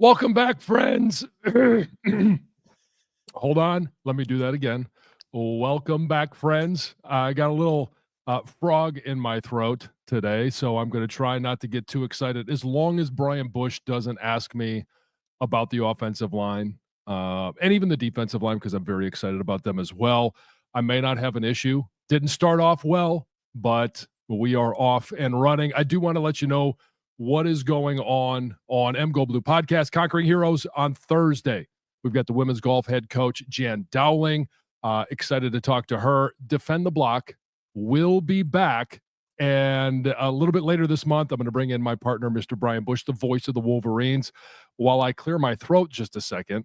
Welcome back, friends. Hold on. Let me do that again. Welcome back, friends. I got a little frog in my throat today, so I'm going to try not to get too excited as long as Brian Boesch doesn't ask me about the offensive line and even the defensive line, because I'm very excited about them as well. I may not have an issue. Didn't start off well, but we are off and running. I do want to let you know what is going on M Go Blue Podcast, Conquering Heroes on Thursday. We've got the women's golf head coach, Jan Dowling. Excited to talk to her. Defend the Block will be back. And a little bit later this month, I'm going to bring in my partner, Mr. Brian Boesch, the voice of the Wolverines. While I clear my throat just a second,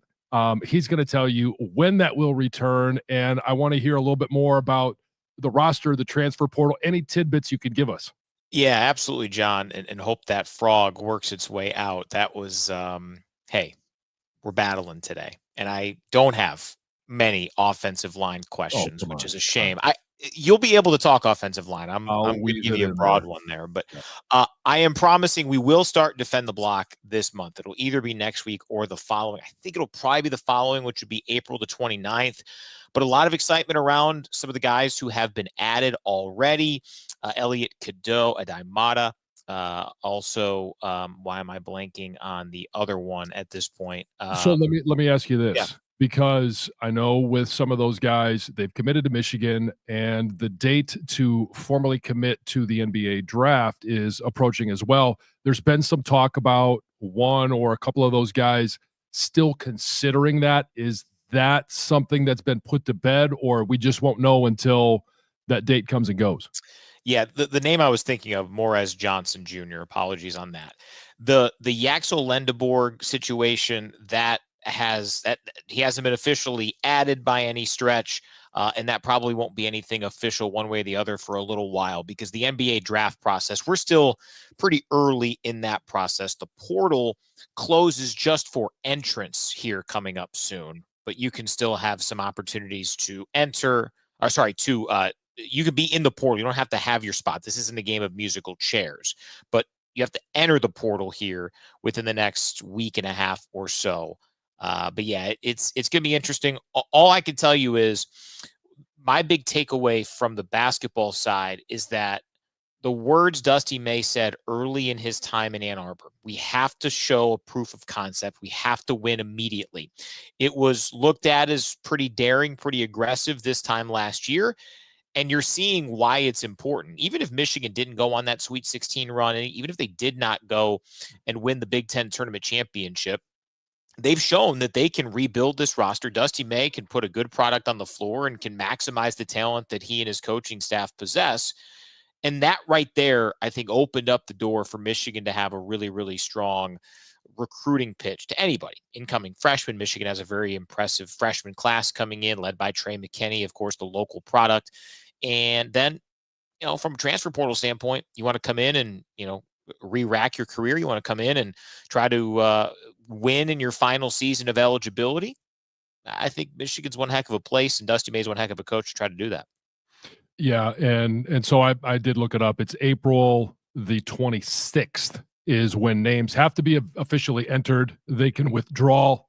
he's going to tell you when that will return. And I want to hear a little bit more about the roster, the transfer portal, any tidbits you could give us. Yeah, absolutely, John, and hope that frog works its way out. That was, hey, we're battling today, and I don't have many offensive line questions, which is a shame. You'll be able to talk offensive line. I'm going to give you a broad one there, but I am promising we will start Defend the Block this month. It'll either be next week or the following. I think it'll probably be the following, which would be April the 29th. But a lot of excitement around some of the guys who have been added already. Elliot Cadeau, Adaimata. Also, why am I blanking on the other one at this point? So let me ask you this, because I know with some of those guys, they've committed to Michigan, and the date to formally commit to the NBA draft is approaching as well. There's been some talk about one or a couple of those guys still considering that. Is that something that's been put to bed, or we just won't know until that date comes and goes? Yeah, the name I was thinking of, Morez Johnson Jr. Apologies on that. The Yaxel Lendeborg situation that he hasn't been officially added by any stretch, and that probably won't be anything official one way or the other for a little while, because the NBA draft process, we're still pretty early in that process. The portal closes just for entrance here coming up soon, but you can still have some opportunities to enter. Or sorry, you could be in the portal. You don't have to have your spot. This isn't a game of musical chairs, but you have to enter the portal here within the next week and a half or so. But yeah, it's going to be interesting. All I can tell you is my big takeaway from the basketball side is that the words Dusty May said early in his time in Ann Arbor, we have to show a proof of concept. We have to win immediately. It was looked at as pretty daring, pretty aggressive this time last year. And you're seeing why it's important. Even if Michigan didn't go on that Sweet 16 run, and even if they did not go and win the Big Ten tournament championship, they've shown that they can rebuild this roster. Dusty May can put a good product on the floor and can maximize the talent that he and his coaching staff possess. And that right there, I think, opened up the door for Michigan to have a really, really strong recruiting pitch to anybody. Incoming freshman, Michigan has a very impressive freshman class coming in, led by Trey McKinney, of course, the local product. And then, from a transfer portal standpoint, you want to come in and, re-rack your career. You want to come in and try to win in your final season of eligibility. I think Michigan's one heck of a place, and Dusty May's one heck of a coach to try to do that. Yeah, and so I did look it up. It's April the 26th is when names have to be officially entered. They can withdraw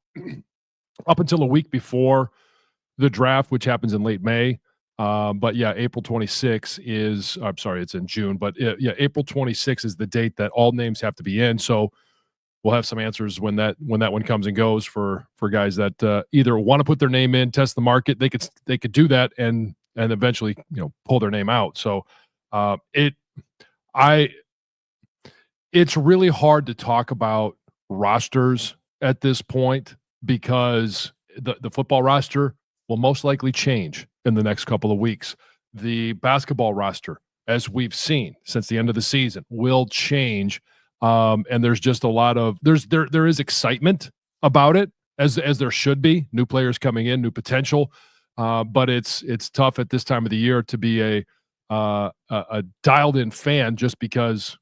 up until a week before the draft, which happens in late May. But yeah, April 26th is, I'm sorry, it's in June, but yeah, April 26th is the date that all names have to be in. So we'll have some answers when that one comes and goes for guys that either want to put their name in, test the market. They could do that and eventually, pull their name out. So it's really hard to talk about rosters at this point, because the football roster will most likely change in the next couple of weeks. The basketball roster, as we've seen since the end of the season, will change. And there's just a lot of there is excitement about it, as there should be. New players coming in, new potential. But it's tough at this time of the year to be a dialed-in fan, just because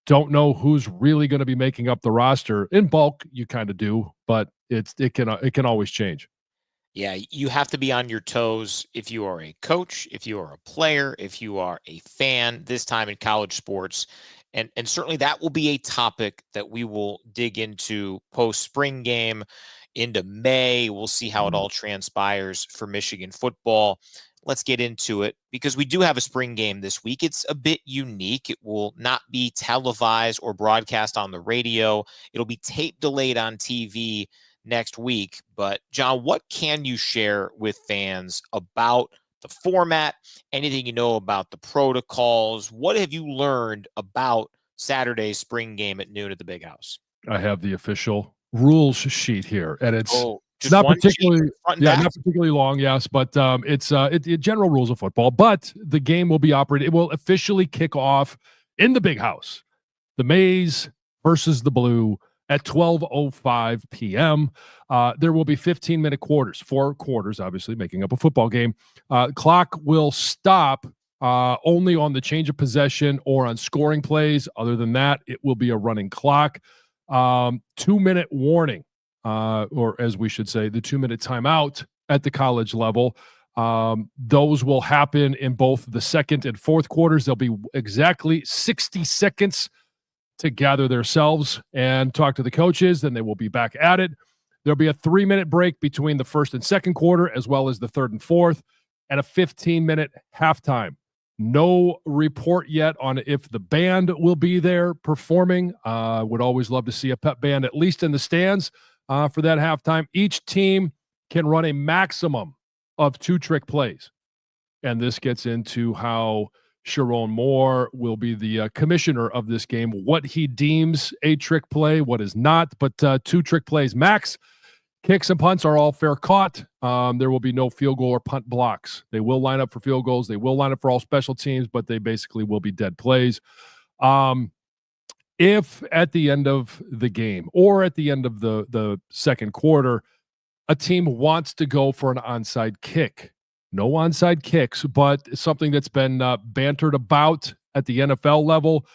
don't know who's really going to be making up the roster. In bulk, you kind of do, but it can always change. Yeah, you have to be on your toes if you are a coach, if you are a player, if you are a fan this time in college sports. And certainly that will be a topic that we will dig into post spring game into May. We'll see how it all transpires for Michigan football. Let's get into it because we do have a spring game this week. It's a bit unique. It will not be televised or broadcast on the radio. It'll be tape delayed on TV next week. But John, what can you share with fans about the format, anything you know about the protocols? What have you learned about Saturday's spring game at noon at the Big House? I have the official rules sheet here, and it's just not particularly not particularly long, yes, but it's general rules of football. But the game will be operated. It will officially kick off in the Big House, the Maize versus the Blue at 12:05 p.m. There will be 15-minute quarters, 4 quarters, obviously making up a football game. Clock will stop only on the change of possession or on scoring plays. Other than that, it will be a running clock. 2-minute warning, or as we should say, the 2-minute timeout at the college level. Those will happen in both the second and fourth quarters. There'll be exactly 60 seconds to gather themselves and talk to the coaches. Then they will be back at it. There'll be a 3-minute break between the first and second quarter, as well as the third and fourth, and a 15-minute halftime. No report yet on if the band will be there performing. Would always love to see a pep band, at least in the stands, for that halftime. Each team can run a maximum of 2 trick plays. And this gets into how Sharon Moore will be the commissioner of this game, what he deems a trick play, what is not, but 2 trick plays max. Kicks and punts are all fair caught. There will be no field goal or punt blocks. They will line up for field goals. They will line up for all special teams, but they basically will be dead plays. If at the end of the game or at the end of the second quarter, a team wants to go for an onside kick, no onside kicks, but something that's been bantered about at the NFL level,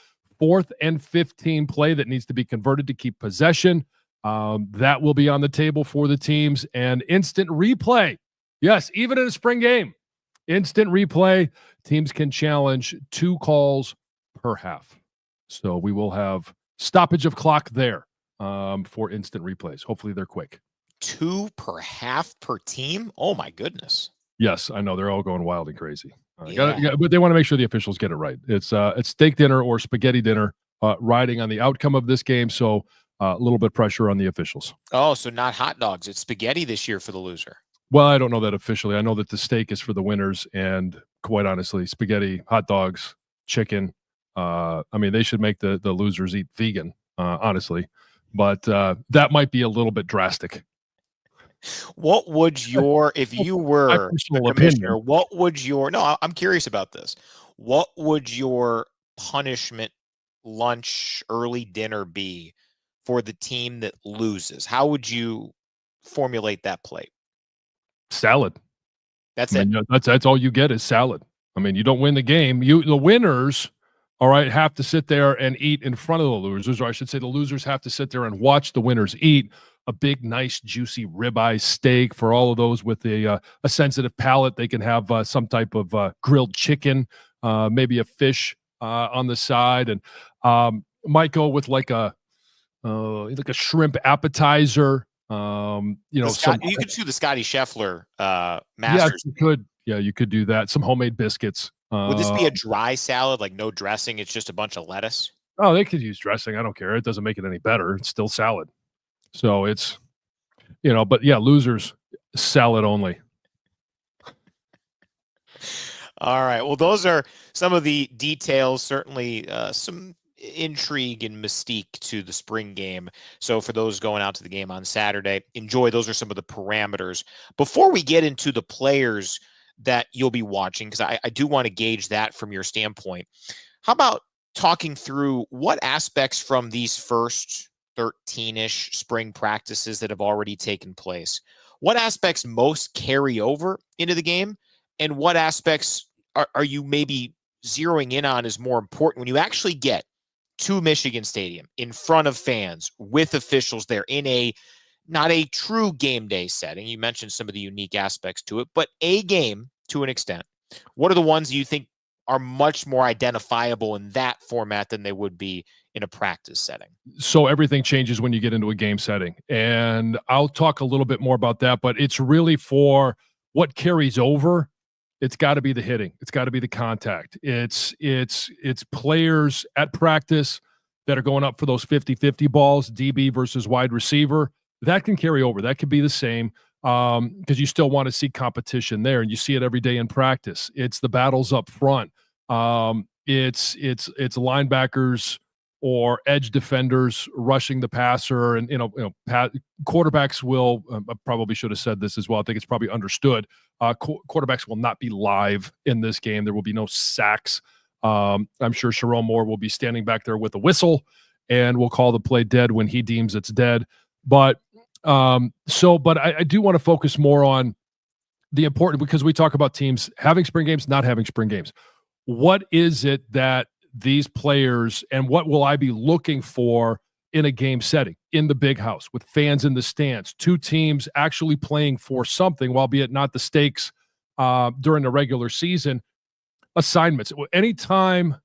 4th and 15 play that needs to be converted to keep possession. That will be on the table for the teams, and instant replay. Yes, even in a spring game, instant replay, teams can challenge 2 calls per half. So we will have stoppage of clock there for instant replays. Hopefully they're quick. 2 per half per team? Oh my goodness. Yes, I know they're all going wild and crazy. But they want to make sure the officials get it right. It's steak dinner or spaghetti dinner riding on the outcome of this game. So a little bit pressure on the officials. Oh, so not hot dogs. It's spaghetti this year for the loser. Well, I don't know that officially. I know that the steak is for the winners, and quite honestly, spaghetti, hot dogs, chicken. I mean, they should make the losers eat vegan, honestly. But that might be a little bit drastic. What would your, if you were a commissioner, what would your, no, I'm curious about this. What would your punishment, lunch, early dinner be for the team that loses? How would you formulate that plate? Salad. That's it. That's all you get is salad. I mean, you don't win the game. The winners, all right, have to sit there and eat in front of the losers, or I should say the losers have to sit there and watch the winners eat a big, nice, juicy ribeye steak. For all of those with a sensitive palate, they can have some type of grilled chicken, maybe a fish on the side, and might go with like a shrimp appetizer. You could do the Scotty Scheffler Masters. Yes, you could. Yeah, you could do that. Some homemade biscuits. Would this be a dry salad, like no dressing? It's just a bunch of lettuce. Oh, they could use dressing. I don't care. It doesn't make it any better. It's still salad. So it's, but yeah, losers, salad only. All right. Well, those are some of the details, certainly some intrigue and mystique to the spring game. So for those going out to the game on Saturday, enjoy. Those are some of the parameters. Before we get into the players that you'll be watching, because I do want to gauge that from your standpoint, how about talking through what aspects from these first 13-ish spring practices that have already taken place, what aspects most carry over into the game, and what aspects are you maybe zeroing in on as more important when you actually get to Michigan Stadium in front of fans with officials there in not a true game day setting? You mentioned some of the unique aspects to it, but a game to an extent. What are the ones you think are much more identifiable in that format than they would be in a practice setting. So everything changes when you get into a game setting. And I'll talk a little bit more about that, but it's really for what carries over. It's got to be the hitting. It's got to be the contact. It's players at practice that are going up for those 50-50 balls, DB versus wide receiver. That can carry over. That could be the same because you still want to see competition there, and you see it every day in practice. It's the battles up front. It's linebackers or edge defenders rushing the passer, and quarterbacks will. I probably should have said this as well. I think it's probably understood. Quarterbacks will not be live in this game. There will be no sacks. I'm sure Sharon Moore will be standing back there with a whistle, and will call the play dead when he deems it's dead. But I do want to focus more on the important, because we talk about teams having spring games, not having spring games. What is it that these players, and what will I be looking for in a game setting in the big house with fans in the stands, two teams actually playing for something, albeit not the stakes during the regular season? Assignments. Anytime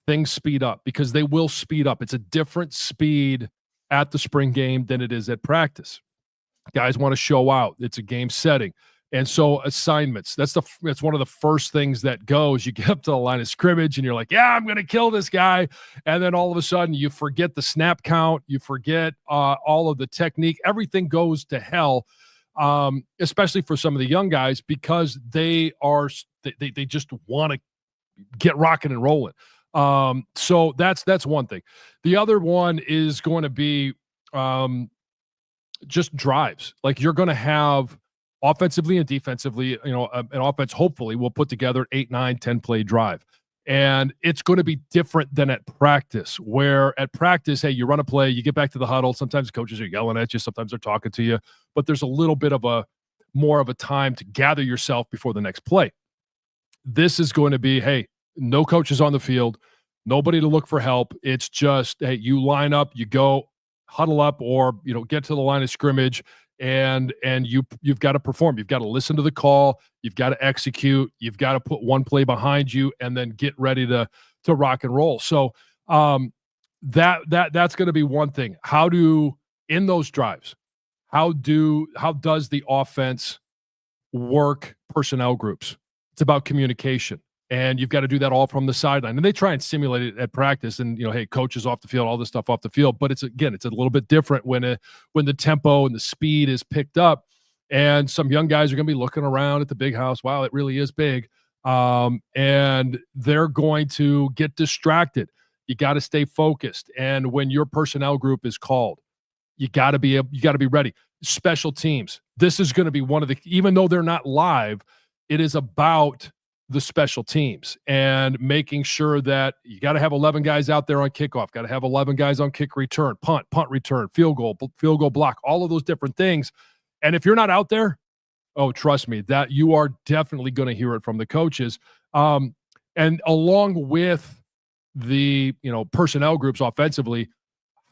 things speed up, because they will speed up, it's a different speed at the spring game than it is at practice. Guys want to show out. It's a game setting. And so assignments, that's one of the first things that goes. You get up to the line of scrimmage and you're like, yeah, I'm going to kill this guy. And then all of a sudden you forget the snap count. You forget all of the technique. Everything goes to hell, especially for some of the young guys, because they just want to get rocking and rolling. So that's one thing. The other one is going to be just drives. Like, you're going to have offensively and defensively, an offense hopefully will put together 8, 9, 10 play drive. And it's going to be different than at practice, where at practice, hey, you run a play, you get back to the huddle. Sometimes coaches are yelling at you. Sometimes they're talking to you, but there's a little bit of more of a time to gather yourself before the next play. This is going to be, hey, no coaches on the field, nobody to look for help. It's just, hey, you line up, you go huddle up, or, get to the line of scrimmage, and you've got to perform. You've got to listen to the call. You've got to execute. You've got to put one play behind you and then get ready to rock and roll. So that's going to be one thing. In those drives, how does the offense work personnel groups? It's about communication. And you've got to do that all from the sideline. And they try and simulate it at practice. And, hey, coaches off the field, all this stuff off the field. But it's a little bit different when the tempo and the speed is picked up. And some young guys are going to be looking around at the big house. Wow, it really is big. And they're going to get distracted. You got to stay focused. And when your personnel group is called, you got to be ready. Special teams. This is going to be one of the, even though they're not live, it is about the special teams and making sure that you got to have 11 guys out there on kickoff, got to have 11 guys on kick return, punt return, field goal block, all of those different things. And if you're not out there, oh, trust me, that you are definitely going to hear it from the coaches. And along with the, personnel groups offensively,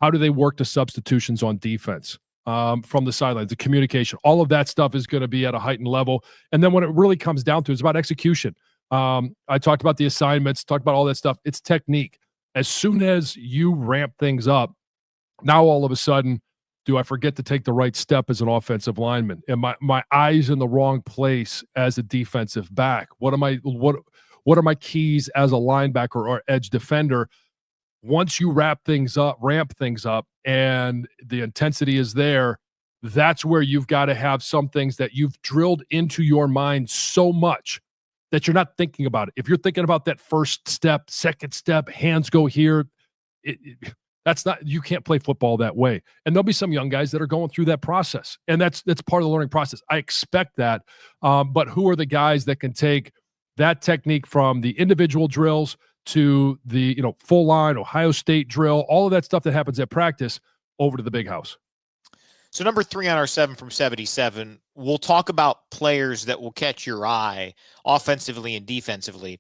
how do they work the substitutions on defense? From the sidelines, the communication, all of that stuff is going to be at a heightened level. And then when it really comes down to it, it's about execution. I talked about the assignments, talked about all that stuff. It's technique. As soon as you ramp things up, now all of a sudden, do I forget to take the right step as an offensive lineman? Am my eyes in the wrong place as a defensive back? What are my keys as a linebacker or edge defender? Once you ramp things up, and the intensity is there, that's where you've got to have some things that you've drilled into your mind so much that you're not thinking about it. If you're thinking about that first step, second step, hands go here, you can't play football that way. And there'll be some young guys that are going through that process, and that's part of the learning process. I expect that. But who are the guys that can take that technique from the individual drills to the full line Ohio State drill, all of that stuff that happens at practice, over to the big house? So number 3 on our 7 from 77, we'll talk about players that will catch your eye offensively and defensively.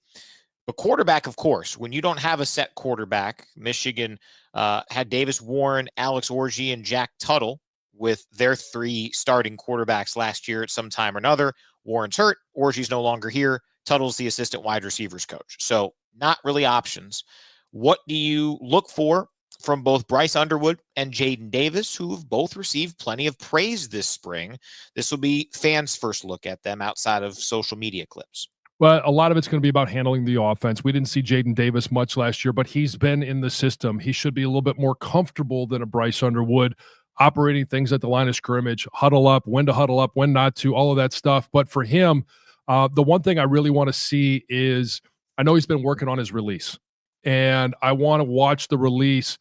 But quarterback, of course, when you don't have a set quarterback, Michigan had Davis Warren, Alex Orji, and Jack Tuttle with their 3 starting quarterbacks last year at some time or another. Warren's hurt. Orji's no longer here. Tuttle's the assistant wide receivers coach. So not really options. What do you look for from both Bryce Underwood and Jaden Davis, who've both received plenty of praise this spring? This will be fans' first look at them outside of social media clips. Well, a lot of it's going to be about handling the offense. We didn't see Jaden Davis much last year, but he's been in the system. He should be a little bit more comfortable than a Bryce Underwood, operating things at the line of scrimmage, huddle up, when to huddle up, when not to, all of that stuff. But for him, the one thing I really want to see is, I know he's been working on his release, and I want to watch the release.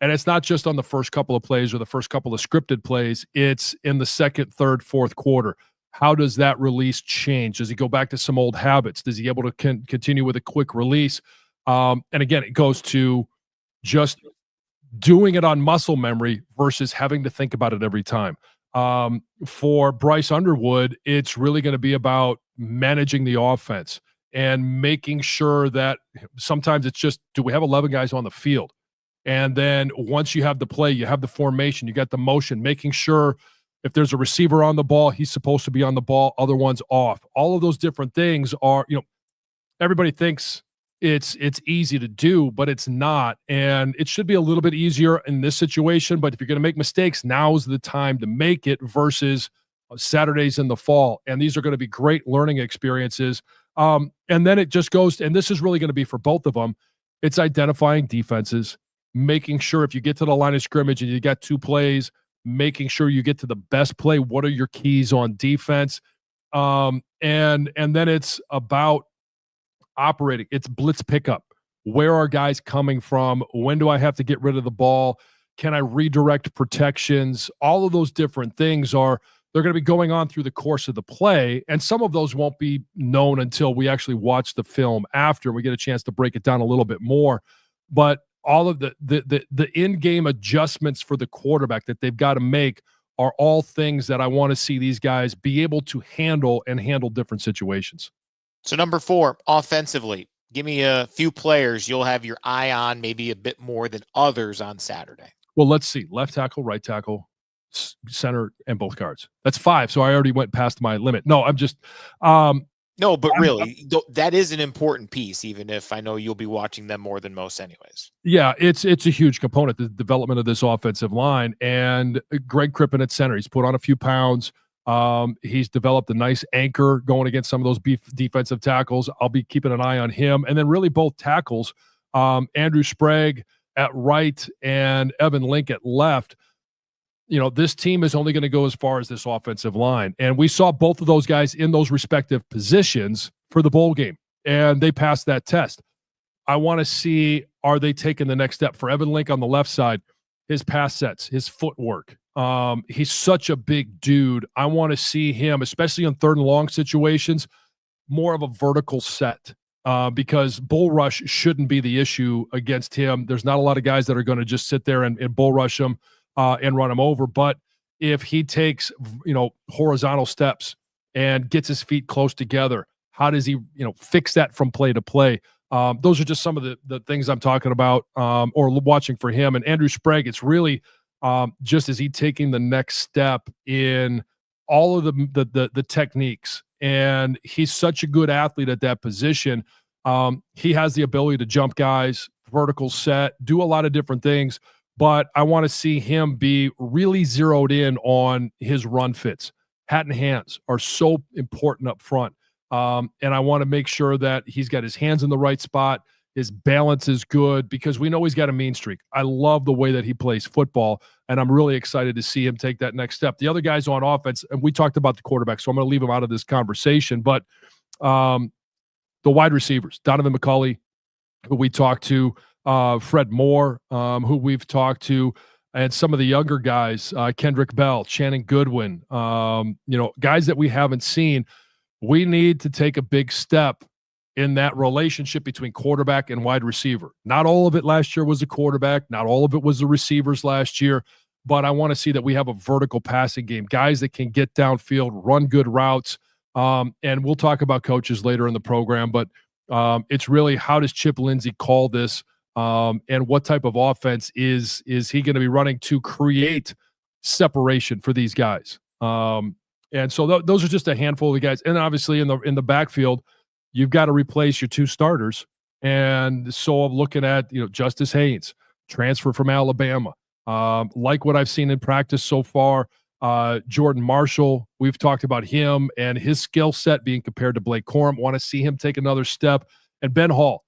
And it's not just on the first couple of plays or the first couple of scripted plays. It's in the second, third, fourth quarter. How does that release change? Does he go back to some old habits? Does he able to continue with a quick release? And again, it goes to just doing it on muscle memory versus having to think about it every time. For Bryce Underwood, it's really going to be about managing the offense and making sure that sometimes it's just, do we have 11 guys on the field? And then once you have the play, you have the formation, you got the motion, making sure if there's a receiver on the ball, he's supposed to be on the ball, other one's off. All of those different things are, everybody thinks it's easy to do, but it's not. And it should be a little bit easier in this situation. But if you're going to make mistakes, now's the time to make it versus Saturdays in the fall. And these are going to be great learning experiences. And then it just goes, and this is really going to be for both of them. It's identifying defenses, making sure if you get to the line of scrimmage and you got two plays, making sure you get to the best play. What are your keys on defense? And then it's about operating. It's blitz pickup. Where are guys coming from? When do I have to get rid of the ball? Can I redirect protections? All of those different things they're going to be going on through the course of the play. And some of those won't be known until we actually watch the film after and we get a chance to break it down a little bit more. But all of the in-game adjustments for the quarterback that they've got to make are all things that I want to see these guys be able to handle different situations. So number 4, offensively, give me a few players you'll have your eye on, maybe a bit more than others on Saturday. Well, let's see. Left tackle, right tackle, center, and both guards. That's 5. So I already went past my limit. No, I'm just no, but really, that is an important piece, even if I know you'll be watching them more than most anyways. Yeah, it's a huge component, the development of this offensive line. And Greg Crippen at center, he's put on a few pounds. He's developed a nice anchor going against some of those defensive tackles. I'll be keeping an eye on him. And then really both tackles, Andrew Sprague at right and Evan Link at left. This team is only going to go as far as this offensive line. And we saw both of those guys in those respective positions for the bowl game, and they passed that test. I want to see, are they taking the next step? For Evan Link on the left side, his pass sets, his footwork. He's such a big dude. I want to see him, especially in third and long situations, more of a vertical set. Because bull rush shouldn't be the issue against him. There's not a lot of guys that are going to just sit there and bull rush him and run him over. But if he takes, horizontal steps and gets his feet close together, how does he, fix that from play to play? Those are just some of the things I'm talking about or watching for him. And Andrew Sprague, it's really just as he taking the next step in all of the techniques. And he's such a good athlete at that position. He has the ability to jump guys, vertical set, do a lot of different things. But I want to see him be really zeroed in on his run fits. Hat and hands are so important up front. And I want to make sure that he's got his hands in the right spot. His balance is good because we know he's got a mean streak. I love the way that he plays football, and I'm really excited to see him take that next step. The other guys on offense, and we talked about the quarterback, so I'm going to leave him out of this conversation, but the wide receivers, Donovan McCulley, who we talked to, Fred Moore, who we've talked to, and some of the younger guys, Kendrick Bell, Shannon Goodwin, guys that we haven't seen. We need to take a big step in that relationship between quarterback and wide receiver. Not all of it last year was the quarterback. Not all of it was the receivers last year. But I want to see that we have a vertical passing game, guys that can get downfield, run good routes. And we'll talk about coaches later in the program. But it's really, how does Chip Lindsey call this? And what type of offense is he going to be running to create separation for these guys? And so those are just a handful of the guys. And obviously in the backfield, you've got to replace your two starters. And so I'm looking at, Justice Haynes, transfer from Alabama. Like what I've seen in practice so far. Jordan Marshall, we've talked about him and his skill set being compared to Blake Corum. Want to see him take another step. And Ben Hall,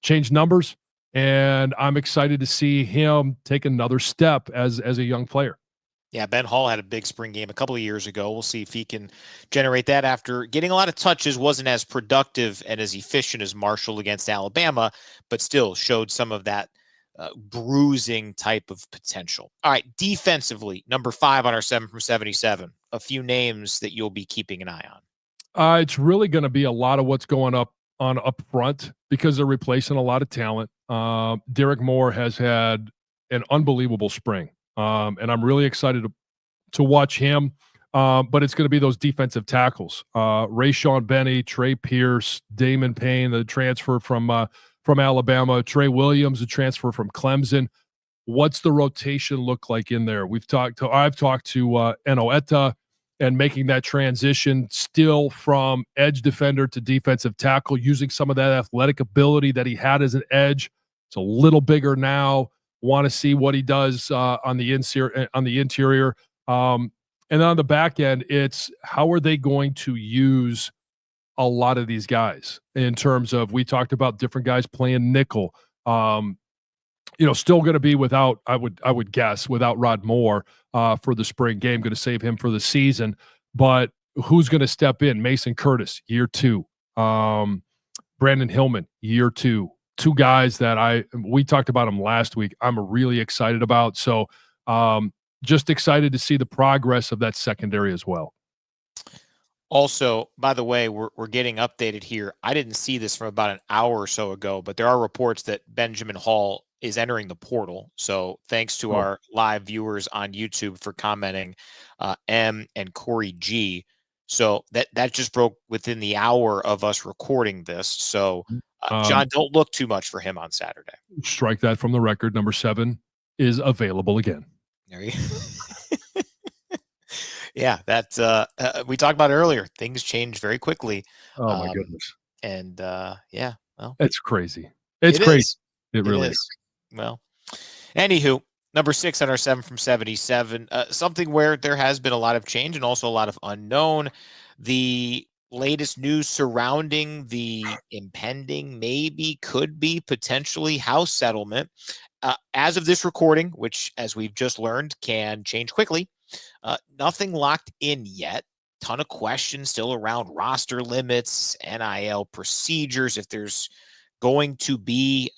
change numbers, and I'm excited to see him take another step as a young player. Yeah, Ben Hall had a big spring game a couple of years ago. We'll see if he can generate that after getting a lot of touches, wasn't as productive and as efficient as Marshall against Alabama, but still showed some of that bruising type of potential. All right, defensively, number 5 on our 7 from 77. A few names that you'll be keeping an eye on. It's really going to be a lot of what's going up front because they're replacing a lot of talent. Derek Moore has had an unbelievable spring. And I'm really excited to watch him. But it's going to be those defensive tackles. Rayshawn Benny, Trey Pierce, Damon Payne, the transfer from Alabama, Trey Williams, the transfer from Clemson. What's the rotation look like in there? I've talked to Enoeta and making that transition still from edge defender to defensive tackle, using some of that athletic ability that he had as an edge. It's a little bigger now. Want to see what he does on the interior. And then on the back end, it's how are they going to use a lot of these guys in terms of, we talked about different guys playing nickel. Still going to be without, I would guess, without Rod Moore for the spring game, going to save him for the season. But who's going to step in? Mason Curtis, year 2. Brandon Hillman, year 2. 2 guys that we talked about them last week. I'm really excited about. So just excited to see the progress of that secondary as well. Also, by the way, we're getting updated here. I didn't see this from about an hour or so ago, but there are reports that Benjamin Hall is entering the portal. So thanks to our live viewers on YouTube for commenting, M and Corey G. So that just broke within the hour of us recording this. So John, don't look too much for him on Saturday. Strike that from the record. Number 7 is available again. There you go. Yeah, that's we talked about earlier. Things change very quickly. Oh my goodness. And yeah, well, it's crazy. It's crazy. It really is. Well, anywho, number 6 on our 7 from 77. Something where there has been a lot of change and also a lot of unknown. The latest news surrounding the impending, could be potentially house settlement. As of this recording, which, as we've just learned, can change quickly, nothing locked in yet. Ton of questions still around roster limits, NIL procedures, if there's going to be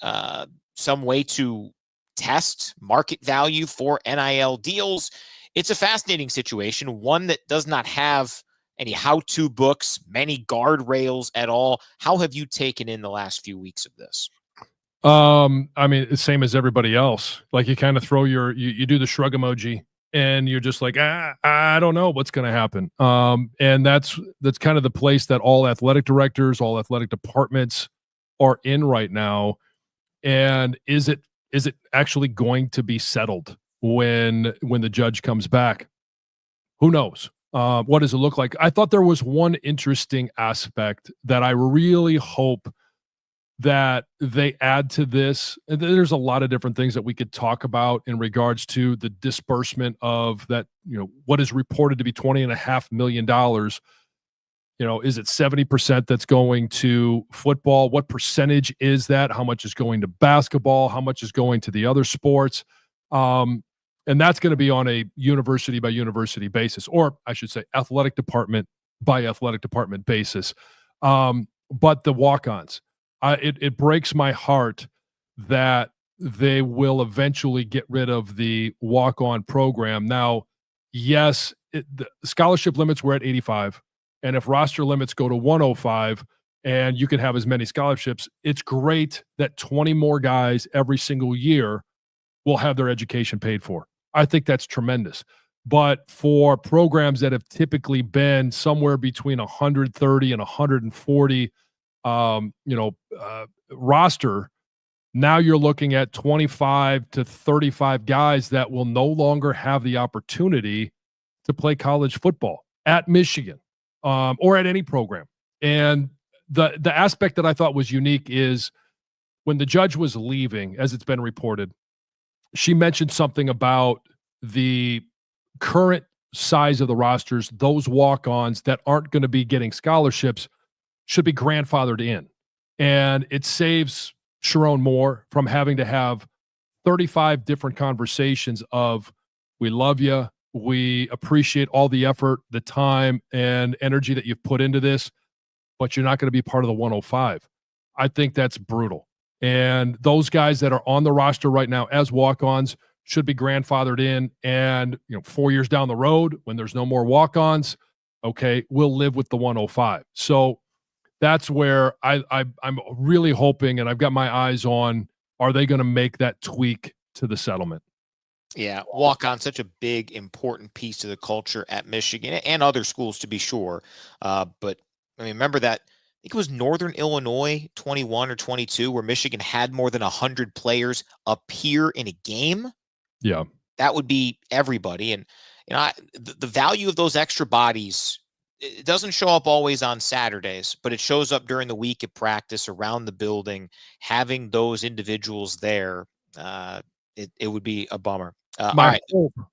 some way to test market value for NIL deals. It's a fascinating situation, one that does not have any how-to books, many guardrails at all. How have you taken in the last few weeks of this? I mean, the same as everybody else. Like, you kind of throw you do the shrug emoji, and you're just like, I don't know what's going to happen. And that's kind of the place that all athletic directors, all athletic departments are in right now. And is it actually going to be settled when the judge comes back? Who knows? What does it look like? I thought there was one interesting aspect that I really hope that they add to this. There's a lot of different things that we could talk about in regards to the disbursement of that, what is reported to be $20.5 million. Is it 70% that's going to football? What percentage is that? How much is going to basketball? How much is going to the other sports? And that's going to be on a university by university basis, or I should say athletic department by athletic department basis. But the walk-ons, it breaks my heart that they will eventually get rid of the walk-on program. Now, yes, the scholarship limits were at 85. And if roster limits go to 105 and you can have as many scholarships, it's great that 20 more guys every single year will have their education paid for. I think that's tremendous. But for programs that have typically been somewhere between 130 and 140, roster, now you're looking at 25 to 35 guys that will no longer have the opportunity to play college football at Michigan or at any program. And the aspect that I thought was unique is when the judge was leaving, as it's been reported, she mentioned something about the current size of the rosters, those walk-ons that aren't going to be getting scholarships should be grandfathered in. And it saves Sharon Moore from having to have 35 different conversations of, we love you, we appreciate all the effort, the time and energy that you've put into this, but you're not going to be part of the 105. I think that's brutal. And those guys that are on the roster right now as walk-ons should be grandfathered in. And 4 years down the road, when there's no more walk-ons, okay, we'll live with the 105. So that's where I'm really hoping, and I've got my eyes on, are they going to make that tweak to the settlement? Yeah, walk on, such a big, important piece of the culture at Michigan and other schools, to be sure. But I mean, remember that, I think it was Northern Illinois 21 or 22, where Michigan had more than 100 players appear in a game. Yeah. That would be everybody. And the value of those extra bodies, it doesn't show up always on Saturdays, but it shows up during the week at practice, around the building. Having those individuals there, it would be a bummer. My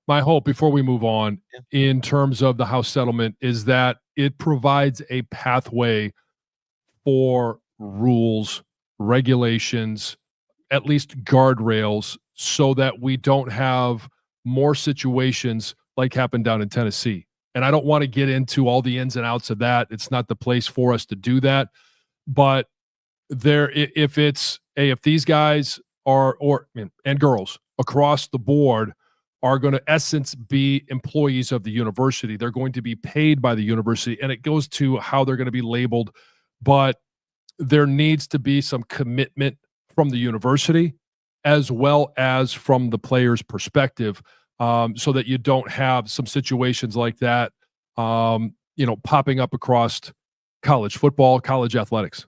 hope before we move on, in terms of the House settlement, is that it provides a pathway for rules, regulations, at least guardrails, so that we don't have more situations like happened down in Tennessee. And I don't want to get into all the ins and outs of that. It's not the place for us to do that. But if these guys are, and girls across the board, are going to essence be employees of the university, they're going to be paid by the university, and it goes to how they're going to be labeled. But there needs to be some commitment from the university as well as from the player's perspective, so that you don't have some situations like that, popping up across college football, college athletics.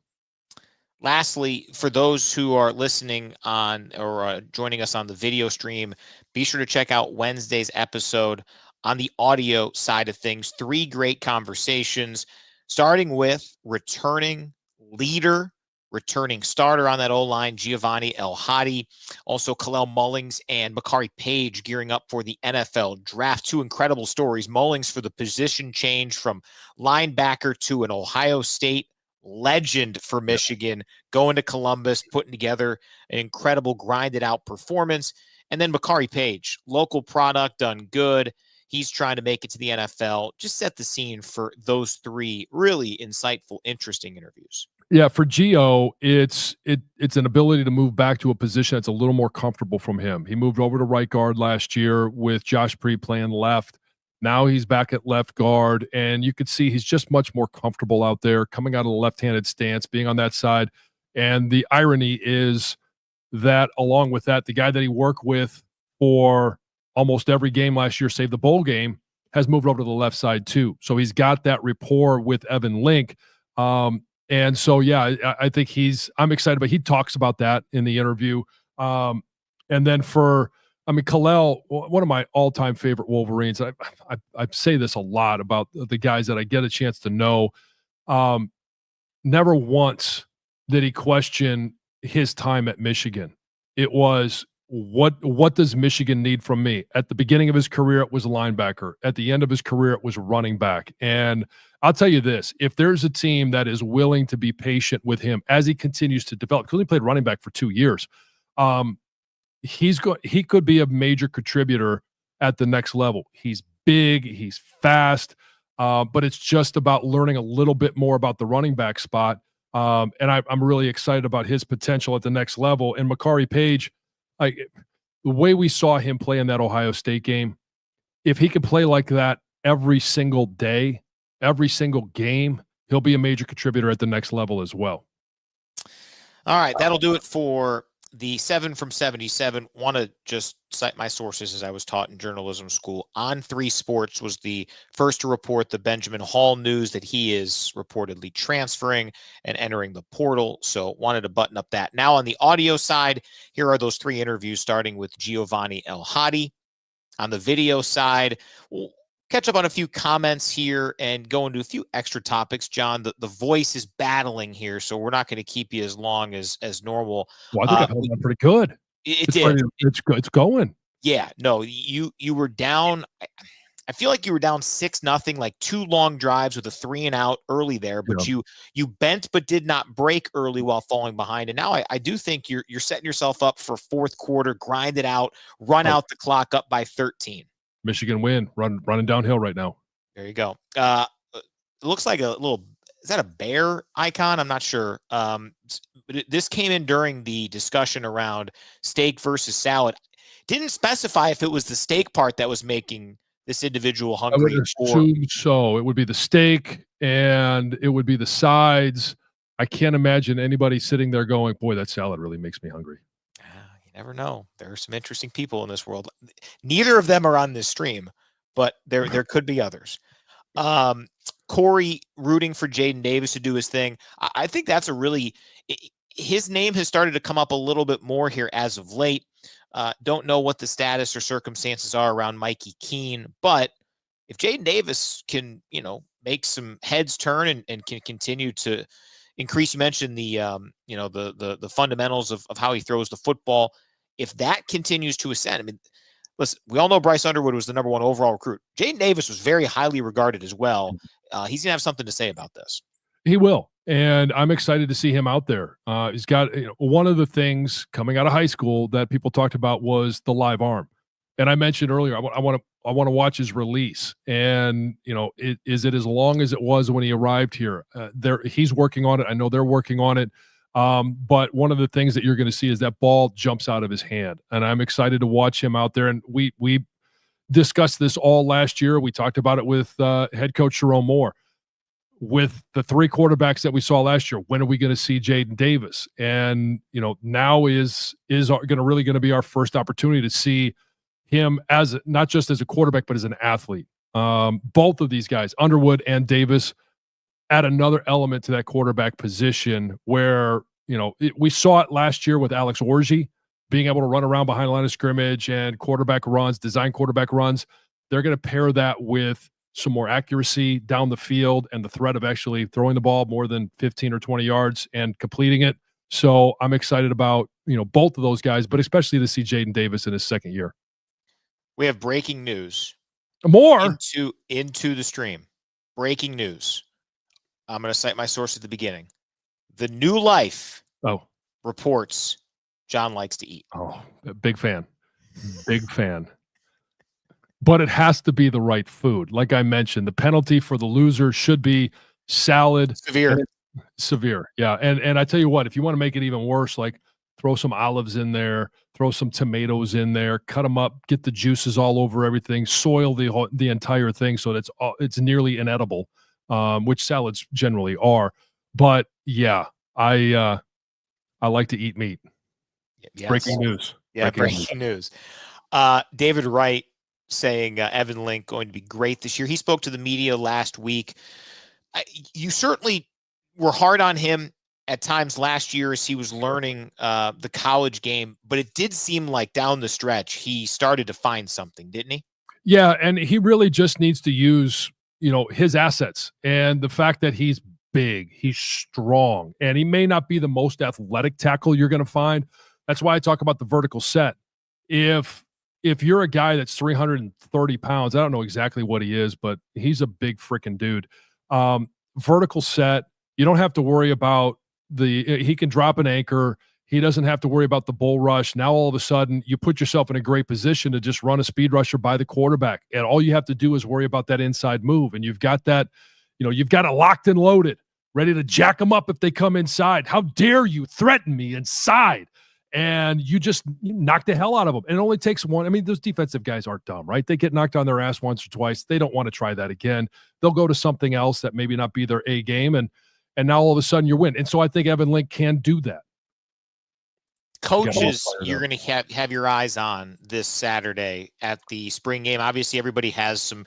Lastly, for those who are listening on or joining us on the video stream, be sure to check out Wednesday's episode on the audio side of things. 3 great conversations, starting with returning leader, returning starter on that O-line, Giovanni El-Hadi. Also, Kalel Mullings and Makari Paige gearing up for the NFL draft. 2 incredible stories. Mullings for the position change from linebacker to an Ohio State legend for Michigan, going to Columbus, putting together an incredible grinded out performance. And then Makari Paige, local product, done good. He's trying to make it to the NFL. Just set the scene for those 3 really insightful, interesting interviews. Yeah, for Gio, it's an ability to move back to a position that's a little more comfortable from him. He moved over to right guard last year with Josh Pre playing left. Now he's back at left guard, and you could see he's just much more comfortable out there, coming out of the left-handed stance, being on that side. And the irony is that, along with that, the guy that he worked with for almost every game last year, save the bowl game, has moved over to the left side too. So he's got that rapport with Evan Link. And so, yeah, I think I'm excited, but he talks about that in the interview. And then Kalel, one of my all-time favorite Wolverines. I say this a lot about the guys that I get a chance to know. Never once did he question his time at Michigan. It was, what does Michigan need from me? At the beginning of his career, it was a linebacker. At the end of his career, it was running back. And I'll tell you this, if there's a team that is willing to be patient with him as he continues to develop, because he played running back for 2 years, he could be a major contributor at the next level. He's big, he's fast, but it's just about learning a little bit more about the running back spot. And I'm really excited about his potential at the next level. And Makari Paige, the way we saw him play in that Ohio State game, if he could play like that every single day, every single game, he'll be a major contributor at the next level as well. All right, that'll do it for the 7 from 77. Want to just cite my sources as I was taught in journalism school. On3 Sports was the first to report the Benjamin Hall news that he is reportedly transferring and entering the portal. So wanted to button up that. Now on the audio side, here are those 3 interviews, starting with Giovanni El-Hadi. On the video side, we'll catch up on a few comments here and go into a few extra topics. John, the voice is battling here, so we're not going to keep you as long as normal. Well, I think I've held on pretty good. It did. It's going. Yeah, no, you were down. I feel like you were down 6-0, like 2 long drives with a 3 and out early there, but you bent but did not break early while falling behind. And now I do think you're setting yourself up for fourth quarter, grind it out, run out the clock up by 13. Michigan win, running downhill right now. There you go. It looks like a little, is that a bear icon? I'm not sure. But this came in during the discussion around steak versus salad. Didn't specify if it was the steak part that was making this individual hungry. I would assume so. It would be the steak and it would be the sides. I can't imagine anybody sitting there going, boy, that salad really makes me hungry. You never know. There are some interesting people in this world. Neither of them are on this stream, but there could be others. Corey rooting for Jaden Davis to do his thing. I think that's his name has started to come up a little bit more here as of late. Don't know what the status or circumstances are around Mikey Keene, but if Jaden Davis can, make some heads turn and can continue to increase, you mentioned the fundamentals of how he throws the football. If that continues to ascend, I mean, listen, we all know Bryce Underwood was the #1 overall recruit. Jaden Davis was very highly regarded as well. He's gonna have something to say about this. He will. And I'm excited to see him out there. He's got one of the things coming out of high school that people talked about was the live arm. And I mentioned earlier, I want to watch his release. And is it as long as it was when he arrived here? He's working on it. I know they're working on it. But one of the things that you're going to see is that ball jumps out of his hand, and I'm excited to watch him out there. And we discussed this all last year. We talked about it with head coach Jerome Moore. With the 3 quarterbacks that we saw last year, when are we going to see Jaden Davis? And now is going to be our first opportunity to see him as not just as a quarterback but as an athlete. Both of these guys, Underwood and Davis, add another element to that quarterback position where we saw it last year with Alex Orji being able to run around behind the line of scrimmage and quarterback runs, design quarterback runs. They're going to pair that with some more accuracy down the field and the threat of actually throwing the ball more than 15 or 20 yards and completing it. So I'm excited about, both of those guys, but especially to see Jaden Davis in his second year. We have breaking news. More into the stream. Breaking news. I'm going to cite my source at the beginning. The New Life reports John likes to eat. Oh, big fan. Big fan. But it has to be the right food. Like I mentioned, the penalty for the loser should be salad. Severe. Yeah. And I tell you what, if you want to make it even worse, like throw some olives in there, throw some tomatoes in there, cut them up, get the juices all over everything, soil the entire thing so that it's nearly inedible, which salads generally are. But yeah, I like to eat meat. Yes. Breaking news. Yeah, breaking news. David Wright saying Evan Link going to be great this year. He spoke to the media last week. You certainly were hard on him at times last year as he was learning the college game, but it did seem like down the stretch he started to find something, didn't he? Yeah, and he really just needs to use, his assets and the fact that he's big, he's strong, and he may not be the most athletic tackle you're going to find. That's why I talk about the vertical set. If you're a guy that's 330 pounds, I don't know exactly what he is, but he's a big freaking dude. Vertical set, you don't have to worry about he can drop an anchor. He doesn't have to worry about the bull rush. Now, all of a sudden, you put yourself in a great position to just run a speed rusher by the quarterback. And all you have to do is worry about that inside move. And you've got that, you've got it locked and loaded, ready to jack them up if they come inside. How dare you threaten me inside? And you knock the hell out of them. And it only takes one. I mean, those defensive guys aren't dumb, right? They get knocked on their ass once or twice. They don't want to try that again. They'll go to something else that maybe not be their A game. And now all of a sudden you win. And so I think Evan Link can do that. Coaches, you're going to have your eyes on this Saturday at the spring game. Obviously, everybody has some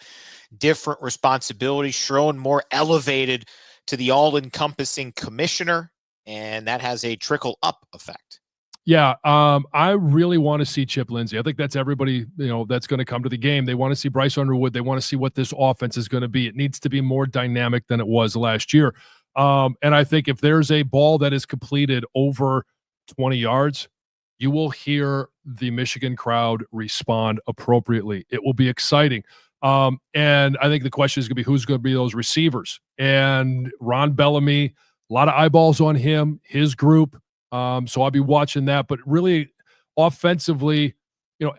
different responsibilities. Schroen more elevated to the all-encompassing commissioner, and that has a trickle-up effect. Yeah, I really want to see Chip Lindsey. I think that's everybody, that's going to come to the game. They want to see Bryce Underwood. They want to see what this offense is going to be. It needs to be more dynamic than it was last year. And I think if there's a ball that is completed over 20 yards, you will hear the Michigan crowd respond appropriately. It will be exciting. And I think the question is going to be who's going to be those receivers. And Ron Bellamy, a lot of eyeballs on him, his group. So I'll be watching that. But really, offensively,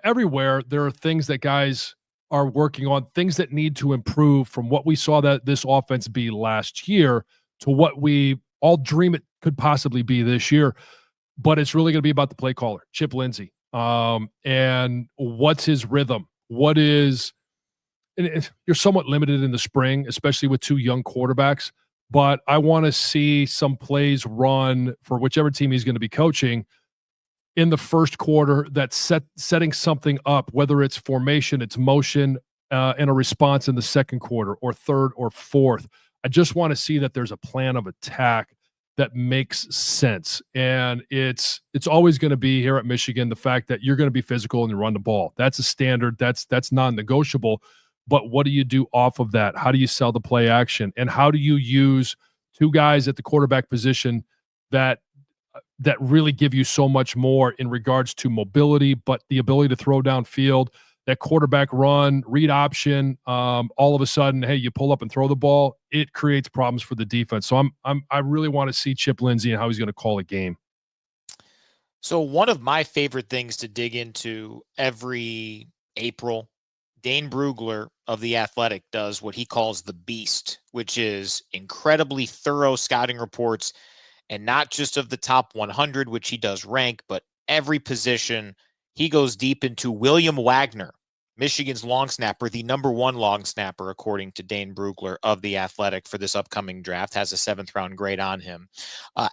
everywhere there are things that guys are working on, things that need to improve from what we saw that this offense be last year to what we all dream it could possibly be this year. But it's really going to be about the play caller, Chip Lindsey, and what's his rhythm. You're somewhat limited in the spring, especially with two young quarterbacks. But I want to see some plays run for whichever team he's going to be coaching in the first quarter that's setting something up, whether it's formation, it's motion, and a response in the second quarter or third or fourth. I just want to see that there's a plan of attack that makes sense. And it's always going to be here at Michigan, the fact that you're going to be physical and you run the ball. That's a standard. That's non-negotiable. But what do you do off of that? How do you sell the play action? And how do you use two guys at the quarterback position that really give you so much more in regards to mobility, but the ability to throw downfield, that quarterback run, read option, all of a sudden, hey, you pull up and throw the ball, it creates problems for the defense. So I really want to see Chip Lindsey and how he's going to call a game. So one of my favorite things to dig into every April, Dane Brugler of The Athletic does what he calls the Beast, which is incredibly thorough scouting reports, and not just of the top 100, which he does rank, but every position. He goes deep into William Wagner, Michigan's long snapper, the number one long snapper, according to Dane Brugler of The Athletic for this upcoming draft, has a 7th round grade on him.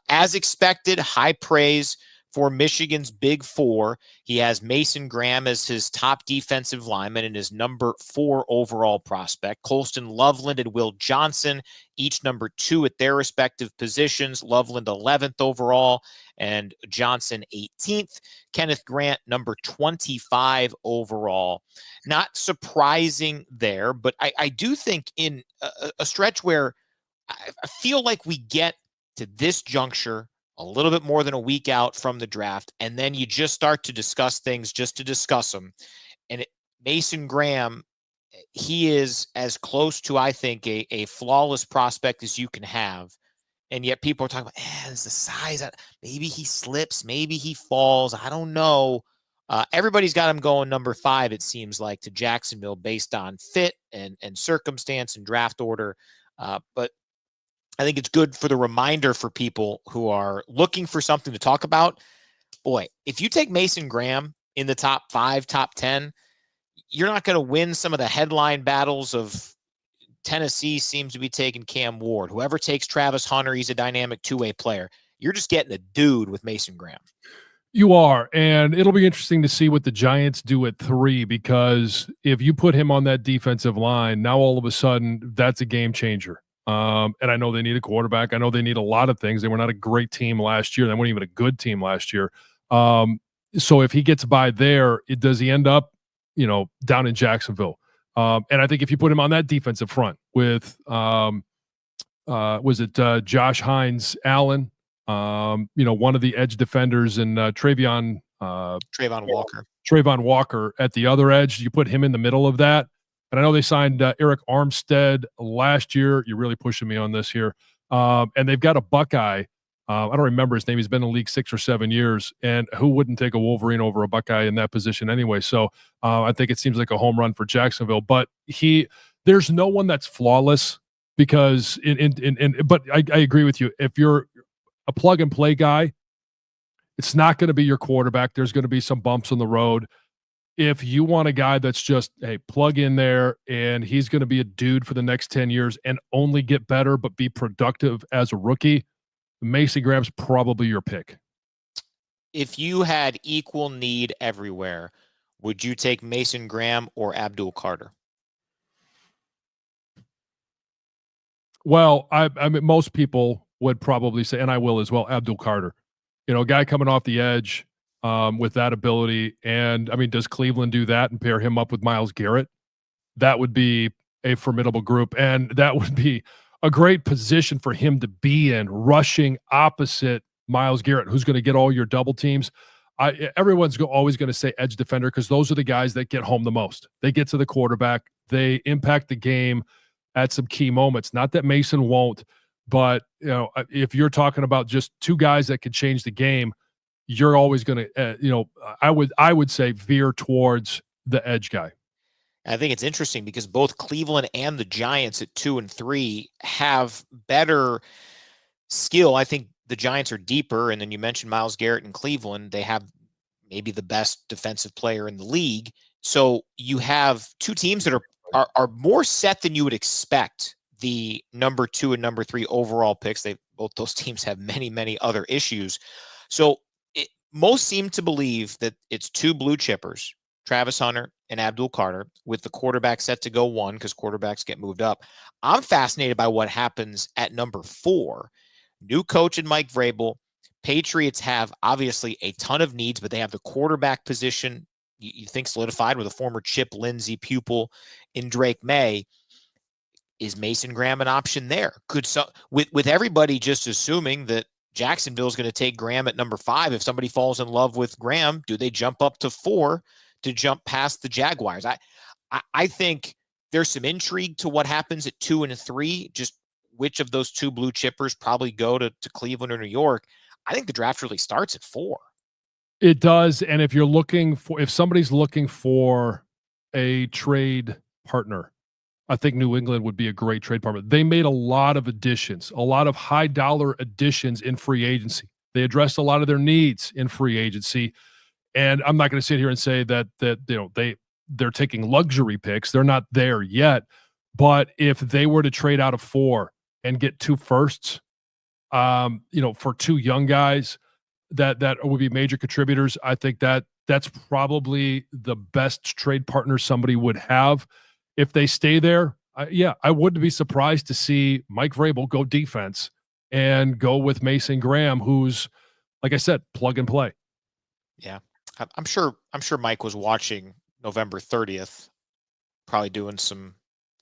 As expected, high praise for Michigan's big four. He has Mason Graham as his top defensive lineman and his number 4 overall prospect. Colston Loveland and Will Johnson, each number 2 at their respective positions. Loveland 11th overall and Johnson 18th. Kenneth Grant, number 25 overall. Not surprising there, but I do think in a stretch where I feel like we get to this juncture a little bit more than a week out from the draft, and then you just start to discuss things just to discuss them. And Mason Graham, he is as close to, I think, a flawless prospect as you can have. And yet people are talking about, there's the size. Maybe he slips. Maybe he falls. I don't know. Everybody's got him going number 5, it seems like, to Jacksonville based on fit and circumstance and draft order. But I think it's good for the reminder for people who are looking for something to talk about. Boy, if you take Mason Graham in the top 5, top 10, you're not going to win some of the headline battles of Tennessee seems to be taking Cam Ward. Whoever takes Travis Hunter, he's a dynamic two-way player. You're just getting a dude with Mason Graham. You are, and it'll be interesting to see what the Giants do at 3, because if you put him on that defensive line, now all of a sudden that's a game changer. And I know they need a quarterback. I know they need a lot of things. They were not a great team last year. They weren't even a good team last year. So if he gets by there, does he end up, down in Jacksonville? And I think if you put him on that defensive front with, was it Josh Hines Allen, one of the edge defenders, and Trayvon Walker at the other edge, you put him in the middle of that. And I know they signed Eric Armstead last year. You're really pushing me on this here. And they've got a Buckeye. I don't remember his name. He's been in the league 6 or 7 years. And who wouldn't take a Wolverine over a Buckeye in that position anyway? So I think it seems like a home run for Jacksonville. But there's no one that's flawless, because but I agree with you. If you're a plug-and-play guy, it's not going to be your quarterback. There's going to be some bumps on the road. If you want a guy that's just, hey, plug in there and he's going to be a dude for the next 10 years and only get better but be productive as a rookie, Mason Graham's probably your pick. If you had equal need everywhere, would you take Mason Graham or Abdul Carter? Well, I mean, most people would probably say, and I will as well, Abdul Carter. A guy coming off the edge, with that ability. And I mean, does Cleveland do that and pair him up with Myles Garrett? That would be a formidable group, and that would be a great position for him to be in, rushing opposite Myles Garrett, who's going to get all your double teams. Everyone's always going to say edge defender because those are the guys that get home the most. They get to the quarterback. They impact the game at some key moments. Not that Mason won't, but if you're talking about just two guys that could change the game, you're always going to, I would say veer towards the edge guy. I think it's interesting because both Cleveland and the Giants at 2 and 3 have better skill. I think the Giants are deeper. And then you mentioned Myles Garrett in Cleveland. They have maybe the best defensive player in the league. So you have two teams that are more set than you would expect. The number 2 and number 3 overall picks. Both those teams have many, many other issues. So most seem to believe that it's two blue chippers, Travis Hunter and Abdul Carter, with the quarterback set to go 1 because quarterbacks get moved up. I'm fascinated by what happens at number 4. New coach in Mike Vrabel. Patriots have obviously a ton of needs, but they have the quarterback position, you think, solidified with a former Chip Lindsey pupil in Drake May. Is Mason Graham an option there? With everybody just assuming that Jacksonville is going to take Graham at number 5. If somebody falls in love with Graham, do they jump up to 4 to jump past the Jaguars? I think there's some intrigue to what happens at 2 and 3. Just which of those two blue chippers probably go to Cleveland or New York. I think the draft really starts at 4. It does. And if somebody's looking for a trade partner, I think New England would be a great trade partner. They made a lot of additions, a lot of high dollar additions in free agency. They addressed a lot of their needs in free agency. And I'm not going to sit here and say that they're taking luxury picks. They're not there yet. But if they were to trade out of 4 and get 2 firsts, for 2 young guys that would be major contributors, I think that's probably the best trade partner somebody would have. If they stay there, I wouldn't be surprised to see Mike Vrabel go defense and go with Mason Graham, who's, like I said, plug and play. Yeah, I'm sure Mike was watching November 30th, probably doing some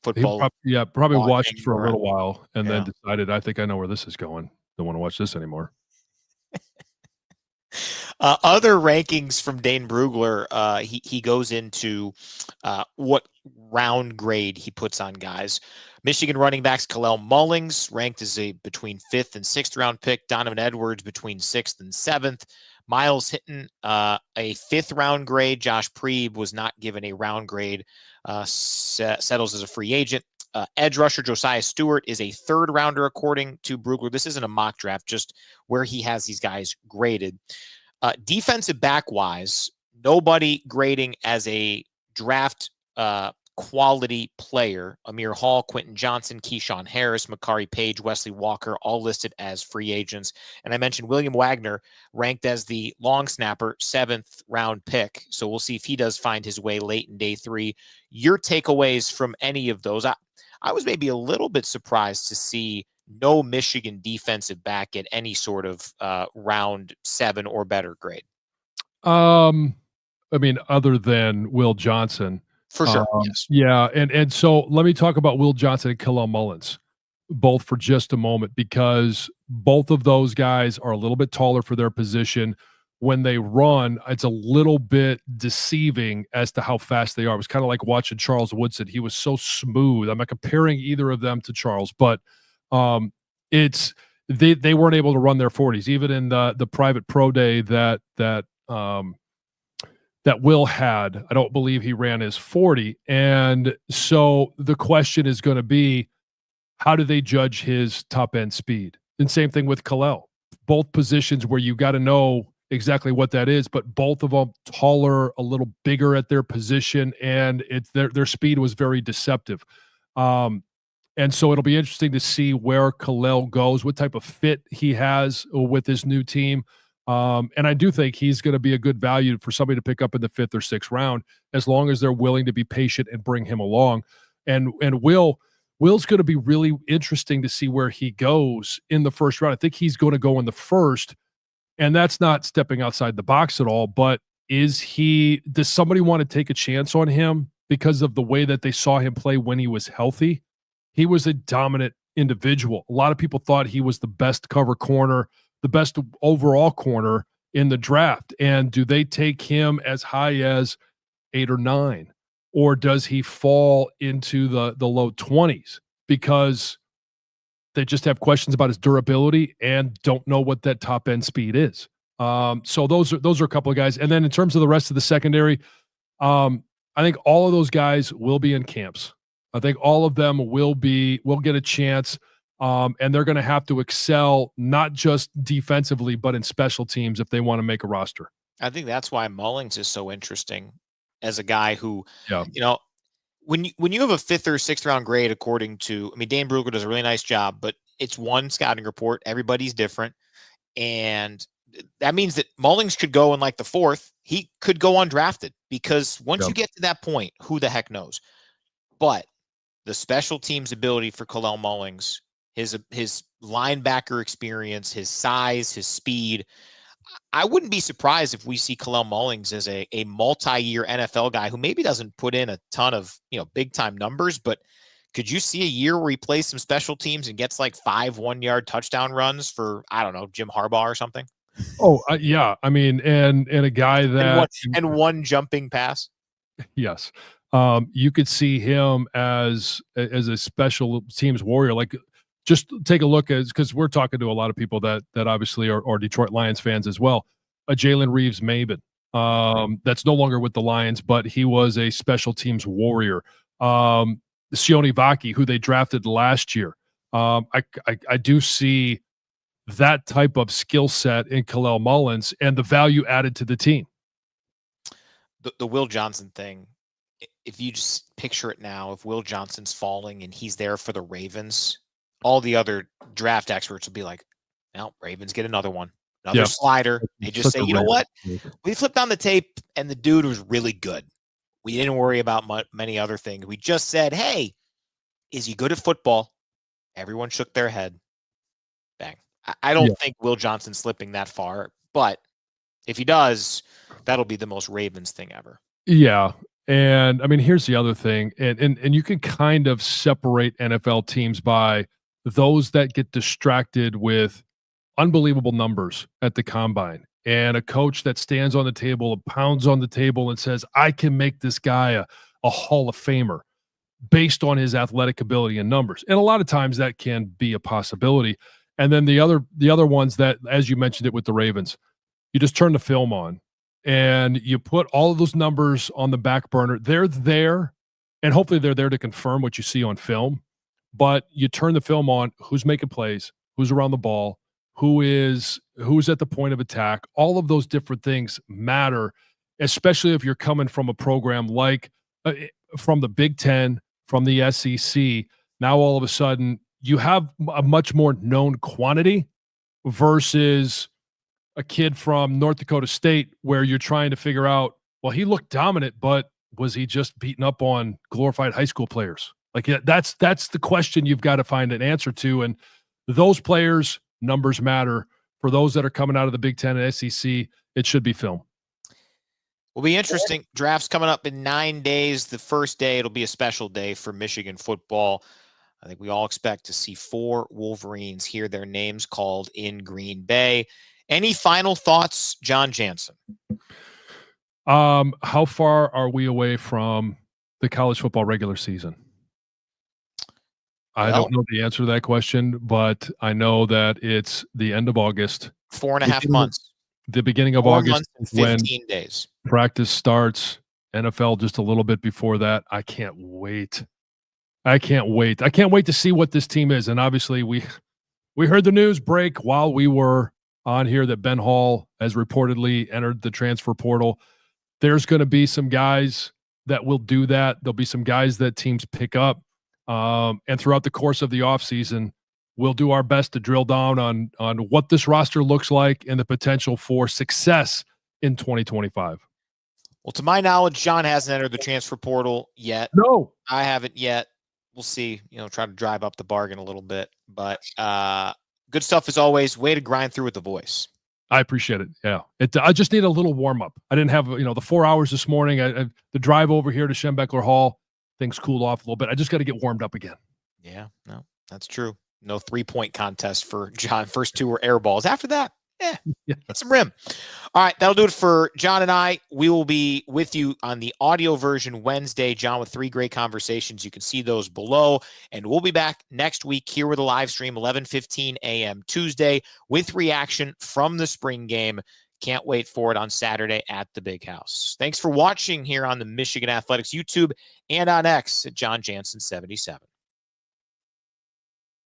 football. Probably watched for a little while and then decided, I think I know where this is going. Don't want to watch this anymore. Other rankings from Dane Brugler, he goes into what round grade he puts on guys. Michigan running backs Kalel Mullings ranked as a between 5th and 6th round pick. Donovan Edwards between 6th and 7th. Miles Hinton, a 5th round grade. Josh Preeb was not given a round grade. Settles as a free agent. Edge rusher Josiah Stewart is a 3rd rounder according to Brugler. This isn't a mock draft, just where he has these guys graded. Defensive back wise, nobody grading as a draft quality player. Amir Hall, Quentin Johnson, Keyshawn Harris, Makari, Paige, Wesley Walker, all listed as free agents. And I mentioned William Wagner ranked as the long snapper, 7th round pick. So we'll see if he does find his way late in day 3. Your takeaways from any of those? I was maybe a little bit surprised to see no Michigan defensive back at any sort of round 7 or better grade. I mean, other than Will Johnson. For sure, yes. Yeah, and so let me talk about Will Johnson and Kalel Mullins, both for just a moment, because both of those guys are a little bit taller for their position. When they run, it's a little bit deceiving as to how fast they are. It was kind of like watching Charles Woodson. He was so smooth. I'm not comparing either of them to Charles, but they weren't able to run their 40s, even in the private pro day that Will had. I don't believe he ran his 40. And so the question is going to be, how do they judge his top end speed? And same thing with Kalel. Both positions where you got to know exactly what that is, but both of them taller, a little bigger at their position, and their speed was very deceptive. And so it'll be interesting to see where Kalel goes, what type of fit he has with his new team. And I do think he's going to be a good value for somebody to pick up in the 5th or 6th round, as long as they're willing to be patient and bring him along. And Will's going to be really interesting to see where he goes in the 1st round. I think he's going to go in the 1st, And that's not stepping outside the box at all, but does somebody want to take a chance on him because of the way that they saw him play when he was healthy? He was a dominant individual. A lot of people thought he was the best cover corner, the best overall corner in the draft. And do they take him as high as 8 or 9? Or does he fall into the low 20s because they just have questions about his durability and don't know what that top end speed is? So those are a couple of guys. And then in terms of the rest of the secondary, I think all of those guys will be in camps. I think all of them will get a chance, and they're going to have to excel not just defensively but in special teams if they want to make a roster. I think that's why Mullings is so interesting as a guy who, Yeah. When you have a 5th or 6th round grade, according to, I mean, Dane Brugler does a really nice job, but it's one scouting report. Everybody's different. And that means that Mullings could go in like the 4th. He could go undrafted because once you get to that point, who the heck knows? But the special teams ability for Kalel Mullings, his linebacker experience, his size, his speed, I wouldn't be surprised if we see Kalel Mullings as a multi-year NFL guy who maybe doesn't put in a ton of, big time numbers, but could you see a year where he plays some special teams and gets like 5 1-yard touchdown runs for, I don't know, Jim Harbaugh or something? Oh, yeah. I mean, and a guy that and one jumping pass. Yes. You could see him as a special teams warrior. Like, just take a look at, because we're talking to a lot of people that obviously are Detroit Lions fans as well. A Jalen Reeves-Maybin, that's no longer with the Lions, but he was a special teams warrior. Sione Vaki, who they drafted last year. I do see that type of skill set in Kalel Mullings and the value added to the team. The Will Johnson thing, if you just picture it now, if Will Johnson's falling and he's there for the Ravens, all the other draft experts will be like, "Well, Ravens get another one, another slider." They just say, "You know what? We flipped on the tape and the dude was really good. We didn't worry about many other things. We just said, hey, is he good at football?" Everyone shook their head. Bang. I don't think Will Johnson's slipping that far, but if he does, that'll be the most Ravens thing ever. Yeah. And I mean, here's the other thing, and you can kind of separate NFL teams by those that get distracted with unbelievable numbers at the combine and a coach that stands on the table and pounds on the table and says, I can make this guy a Hall of Famer based on his athletic ability and numbers. And a lot of times that can be a possibility. And then the other ones that, as you mentioned it with the Ravens, you just turn the film on and you put all of those numbers on the back burner. They're there, and hopefully they're there to confirm what you see on film. But you turn the film on, who's making plays, who's around the ball, who's at the point of attack. All of those different things matter, especially if you're coming from a program like from the Big Ten, from the SEC. Now all of a sudden you have a much more known quantity versus a kid from North Dakota State where you're trying to figure out, well, he looked dominant, but was he just beating up on glorified high school players? Like, that's the question you've got to find an answer to. And those players, numbers matter. For those that are coming out of the Big Ten and SEC, it should be film. Will be interesting. Draft's coming up in 9 days. The first day, it'll be a special day for Michigan football. I think we all expect to see 4 Wolverines hear their names called in Green Bay. Any final thoughts, Jon Jansen? How far are we away from the college football regular season? I don't know the answer to that question, but I know that it's the end of August. 4.5 months. The beginning of 4 August. months and 15 days. Practice starts. NFL just a little bit before that. I can't wait. I can't wait to see what this team is. And obviously we heard the news break while we were on here that Ben Hall has reportedly entered the transfer portal. There's going to be some guys that will do that. There'll be some guys that teams pick up. And throughout the course of the offseason, we'll do our best to drill down on what this roster looks like and the potential for success in 2025. Well, to my knowledge, John hasn't entered the transfer portal yet. No, I haven't yet. We'll see, try to drive up the bargain a little bit, but good stuff as always. Way to grind through with the voice. I appreciate it. Yeah. I just need a little warm up. I didn't have, the 4 hours this morning. The drive over here to Schembeckler Hall, things cooled off a little bit. I just got to get warmed up again. Yeah, no, that's true. No 3-point contest for John. First 2 were air balls. After that, hit some rim. All right, that'll do it for John and I. We will be with you on the audio version Wednesday, John, with 3 great conversations. You can see those below. And we'll be back next week here with a live stream, 11:15 a.m. Tuesday, with reaction from the spring game. Can't wait for it on Saturday at the Big House. Thanks for watching here on the Michigan Athletics YouTube and on X at Jon Jansen 77.